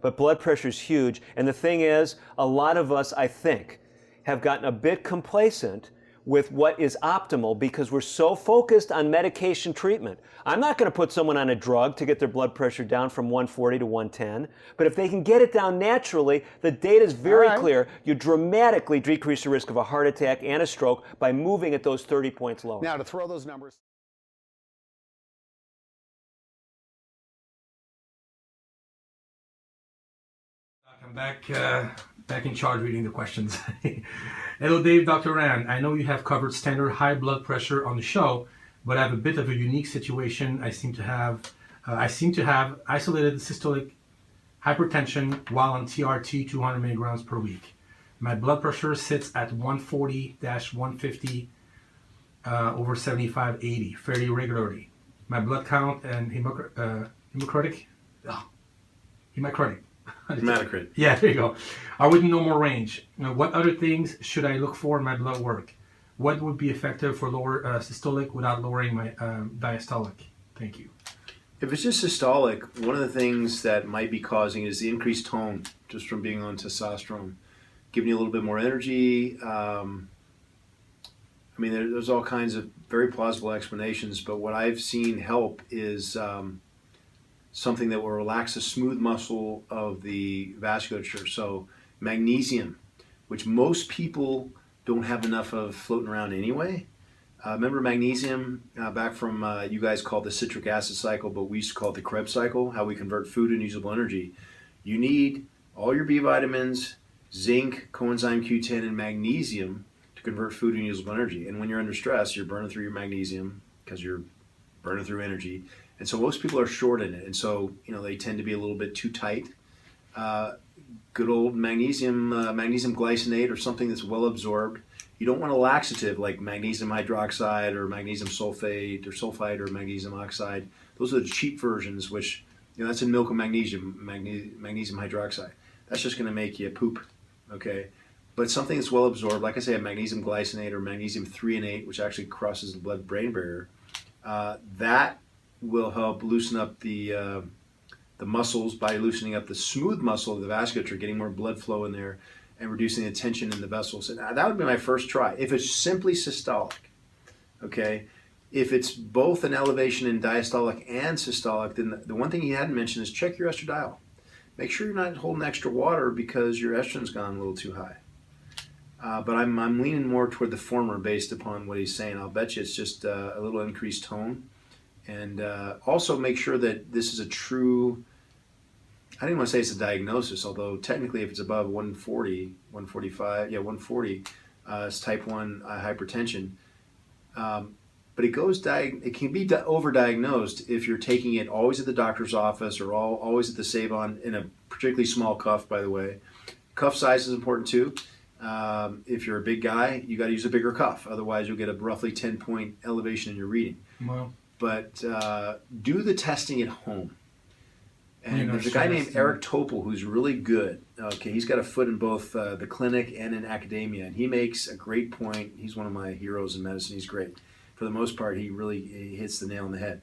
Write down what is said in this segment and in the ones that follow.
but blood pressure is huge. And the thing is, a lot of us, I think, have gotten a bit complacent with what is optimal because we're so focused on medication treatment. I'm not going to put someone on a drug to get their blood pressure down from 140 to 110, but if they can get it down naturally, the data is very clear. You dramatically decrease the risk of a heart attack and a stroke by moving at those 30 points lower. Now, to throw those numbers. I'm back in charge reading the questions. Hello, Dave, Dr. Rand. I know you have covered standard high blood pressure on the show, but I have a bit of a unique situation. I seem to have isolated systolic hypertension while on TRT 200 milligrams per week. My blood pressure sits at 140-150 over 75/80 fairly regularly. My blood count and hematocrit. Yeah, there you go. Are within normal range. Now, what other things should I look for in my blood work? What would be effective for lower systolic without lowering my diastolic? Thank you. If it's just systolic, one of the things that might be causing is the increased tone just from being on testosterone, giving you a little bit more energy. I mean, there's all kinds of very plausible explanations, but what I've seen help is something that will relax the smooth muscle of the vasculature. So magnesium, which most people don't have enough of floating around anyway. Remember magnesium back from you guys called the citric acid cycle, but we used to call it the Krebs cycle, how we convert food into usable energy. You need all your B vitamins, zinc, coenzyme Q10, and magnesium to convert food into usable energy. And when you're under stress, you're burning through your magnesium because you're burning through energy. And so most people are short in it. And so, they tend to be a little bit too tight. Good old magnesium glycinate or something that's well absorbed. You don't want a laxative like magnesium hydroxide or magnesium sulfate or magnesium oxide. Those are the cheap versions, which, that's in milk of magnesium hydroxide. That's just going to make you poop, okay? But something that's well absorbed, like I say, a magnesium glycinate or magnesium threonate, which actually crosses the blood-brain barrier, that will help loosen up the muscles by loosening up the smooth muscle of the vasculature, getting more blood flow in there and reducing the tension in the vessels. And that would be my first try. If it's simply systolic, okay? If it's both an elevation in diastolic and systolic, then the one thing you hadn't mentioned is check your estradiol. Make sure you're not holding extra water because your estrogen's gone a little too high. But I'm leaning more toward the former based upon what he's saying. I'll bet you it's just a little increased tone. And also make sure that this is a true, I didn't want to say it's a diagnosis, although technically if it's above 140, 140, it's type 1 hypertension. But it can be overdiagnosed if you're taking it always at the doctor's office or always at the Save-On in a particularly small cuff, by the way. Cuff size is important too. If you're a big guy, you got to use a bigger cuff. Otherwise, you'll get a roughly 10-point elevation in your reading. Wow. But do the testing at home. And there's a guy named Eric Topol who's really good. Okay, he's got a foot in both the clinic and in academia, and he makes a great point. He's one of my heroes in medicine. He's great. For the most part, he hits the nail on the head.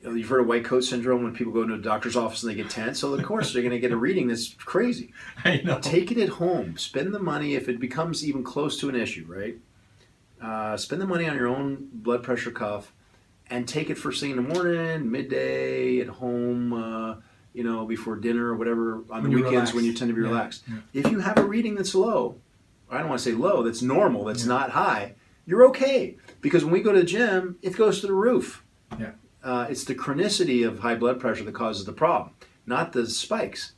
You've heard of white coat syndrome when people go into a doctor's office and they get tense. So of course they're going to get a reading that's crazy. I know. Take it at home. Spend the money if it becomes even close to an issue, right? Spend the money on your own blood pressure cuff. And take it first thing in the morning, midday, at home, before dinner or whatever, on the weekends when you tend to be relaxed. Yeah. If you have a reading that's low, I don't want to say low, that's normal, that's not high, you're okay. Because when we go to the gym, it goes to the roof. Yeah. It's the chronicity of high blood pressure that causes the problem, not the spikes.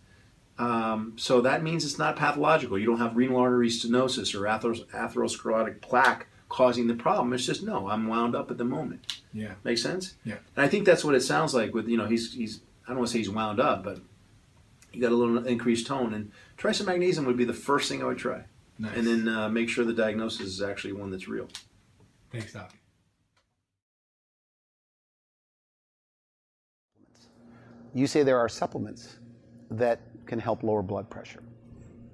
So that means it's not pathological. You don't have renal artery stenosis or atherosclerotic plaque causing the problem. It's just, no, I'm wound up at the moment. Yeah. Make sense? Yeah. And I think that's what it sounds like with, he's I don't want to say he's wound up, but you got a little increased tone. And try some magnesium would be the first thing I would try. Nice. And then make sure the diagnosis is actually one that's real. Thanks, Doc. You say there are supplements that can help lower blood pressure.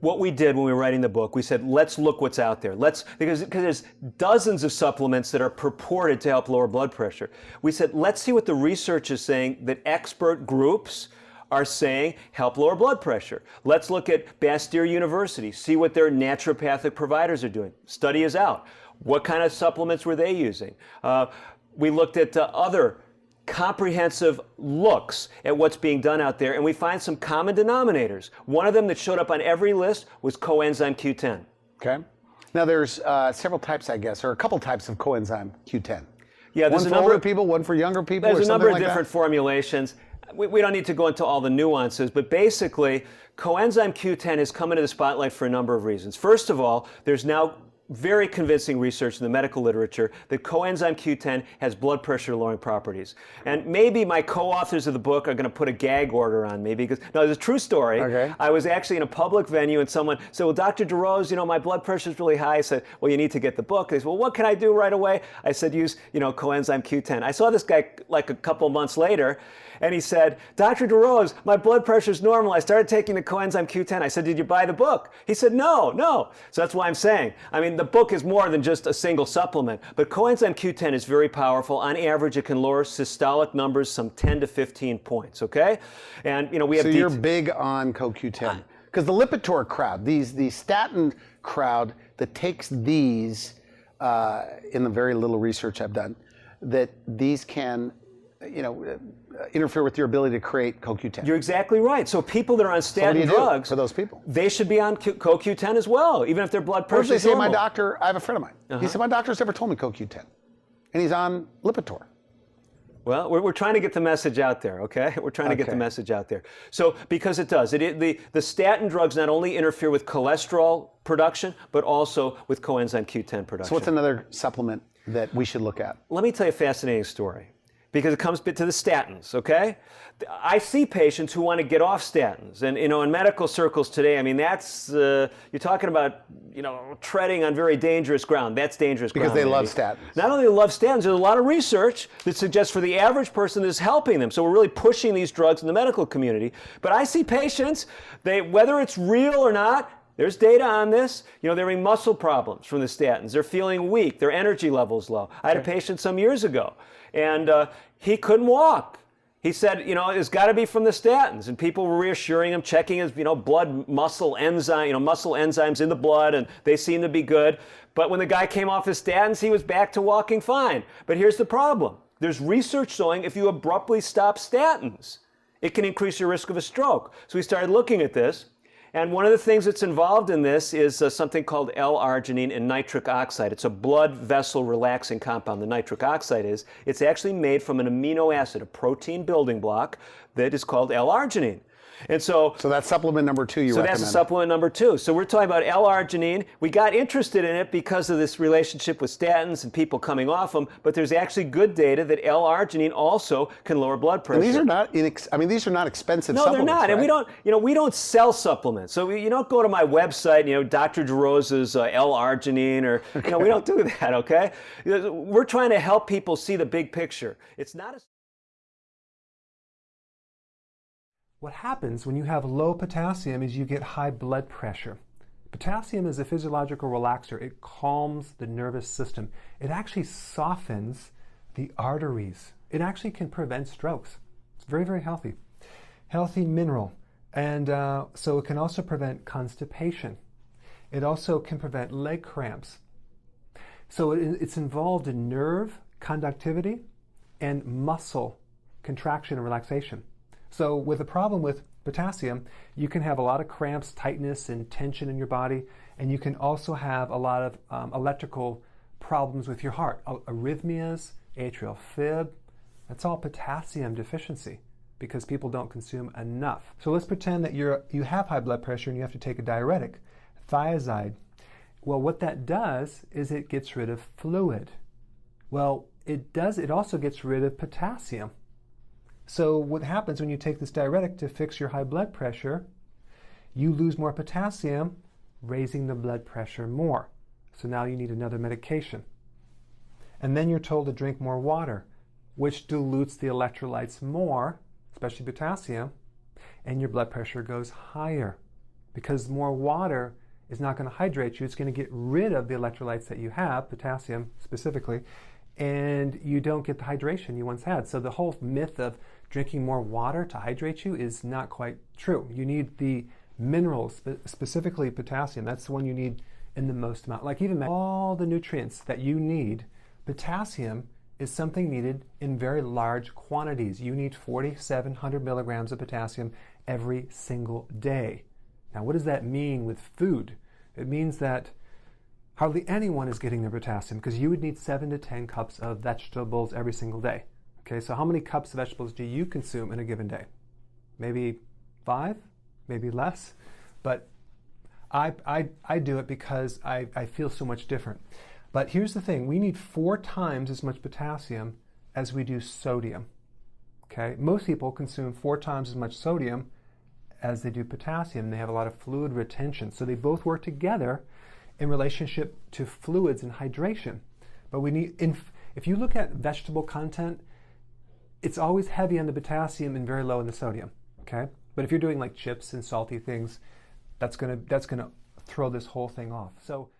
What we did when we were writing the book, we said, let's look what's out there. Because there's dozens of supplements that are purported to help lower blood pressure. We said, let's see what the research is saying that expert groups are saying help lower blood pressure. Let's look at Bastyr University, see what their naturopathic providers are doing. Study is out. What kind of supplements were they using? We looked at other comprehensive looks at what's being done out there, and we find some common denominators. One of them that showed up on every list was coenzyme Q10. Okay. Now there's several types, I guess, or a couple types of coenzyme Q10. Yeah, there's one a for number older people, one for younger people, There's or a something number of like different that? formulations. We don't need to go into all the nuances, but basically, coenzyme Q10 has come into the spotlight for a number of reasons. First of all, there's now very convincing research in the medical literature that coenzyme Q10 has blood pressure lowering properties. And maybe my co-authors of the book are going to put a gag order on me because, no, it's a true story. Okay. I was actually in a public venue and someone said, well, Dr. DeRose, my blood pressure is really high. I said, well, you need to get the book. They said, well, what can I do right away? I said, use, coenzyme Q10. I saw this guy like a couple months later and he said, Dr. DeRose, my blood pressure is normal. I started taking the coenzyme Q10. I said, did you buy the book? He said, no. So that's why I'm saying, the book is more than just a single supplement, but coenzyme Q10 is very powerful. On average, it can lower systolic numbers some 10 to 15 points, okay? And, we have... So you're big on CoQ10. Because the Lipitor crowd, the statin crowd that takes these, in the very little research I've done, that these can, interfere with your ability to create CoQ10. You're exactly right. So people that are on statin drugs, for those people? They should be on CoQ10 as well, even if their blood pressure is normal. My doctor, I have a friend of mine. He said, my doctor's never told me CoQ10. And he's on Lipitor. Well, we're trying to get the message out there, okay? We're trying to get the message out there. So, because it does. The statin drugs not only interfere with cholesterol production, but also with coenzyme Q10 production. So what's another supplement that we should look at? Let me tell you a fascinating story, because it comes to the statins, okay? I see patients who want to get off statins. And, in medical circles today, that's, you're talking about, treading on very dangerous ground. That's dangerous ground. Because they love statins. Not only love statins, there's a lot of research that suggests for the average person this is helping them. So we're really pushing these drugs in the medical community. But I see patients, whether it's real or not, there's data on this. They're having muscle problems from the statins. They're feeling weak. Their energy level's low. I had a patient some years ago, and he couldn't walk. He said, it's got to be from the statins. And people were reassuring him, checking his, blood muscle enzyme, muscle enzymes in the blood, and they seemed to be good. But when the guy came off his statins, he was back to walking fine. But here's the problem. There's research showing if you abruptly stop statins, it can increase your risk of a stroke. So we started looking at this. And one of the things that's involved in this is something called l-arginine and nitric oxide. It's a blood vessel relaxing compound, the nitric oxide is. It's actually made from an amino acid, a protein building block that is called l-arginine. And so that's supplement number 2 you recommend. So that's supplement number 2. So we're talking about L-arginine. We got interested in it because of this relationship with statins and people coming off them, but there's actually good data that L-arginine also can lower blood pressure. And these are not these are not expensive supplements. No, they're not. Right? And we don't sell supplements. So you don't go to my website, Dr. DeRose's L-arginine or we don't do that, okay? We're trying to help people see the big picture. It's not a... What happens when you have low potassium is you get high blood pressure. Potassium is a physiological relaxer. It calms the nervous system. It actually softens the arteries. It actually can prevent strokes. It's very, very healthy. Healthy mineral. And so it can also prevent constipation. It also can prevent leg cramps. So it's involved in nerve conductivity and muscle contraction and relaxation. So with a problem with potassium, you can have a lot of cramps, tightness, and tension in your body, and you can also have a lot of electrical problems with your heart, arrhythmias, atrial fib. That's all potassium deficiency because people don't consume enough. So let's pretend that you have high blood pressure and you have to take a diuretic, thiazide. Well, what that does is it gets rid of fluid. Well, it also gets rid of potassium. So what happens when you take this diuretic to fix your high blood pressure, you lose more potassium, raising the blood pressure more. So now you need another medication. And then you're told to drink more water, which dilutes the electrolytes more, especially potassium, and your blood pressure goes higher. Because more water is not going to hydrate you, it's going to get rid of the electrolytes that you have, potassium specifically, and you don't get the hydration you once had. So the whole myth of drinking more water to hydrate you is not quite true. You need the minerals, specifically potassium. That's the one you need in the most amount. Like even all the nutrients that you need, potassium is something needed in very large quantities. You need 4,700 milligrams of potassium every single day. Now, what does that mean with food? It means that hardly anyone is getting their potassium because you would need 7 to 10 cups of vegetables every single day. Okay, so how many cups of vegetables do you consume in a given day? Maybe 5, maybe less, but I do it because I feel so much different. But here's the thing, we need 4 times as much potassium as we do sodium. Okay, most people consume 4 times as much sodium as they do potassium. They have a lot of fluid retention. So they both work together in relationship to fluids and hydration. But we need, if you look at vegetable content, it's always heavy on the potassium and very low on the sodium. Okay, but if you're doing like chips and salty things, that's gonna throw this whole thing off. So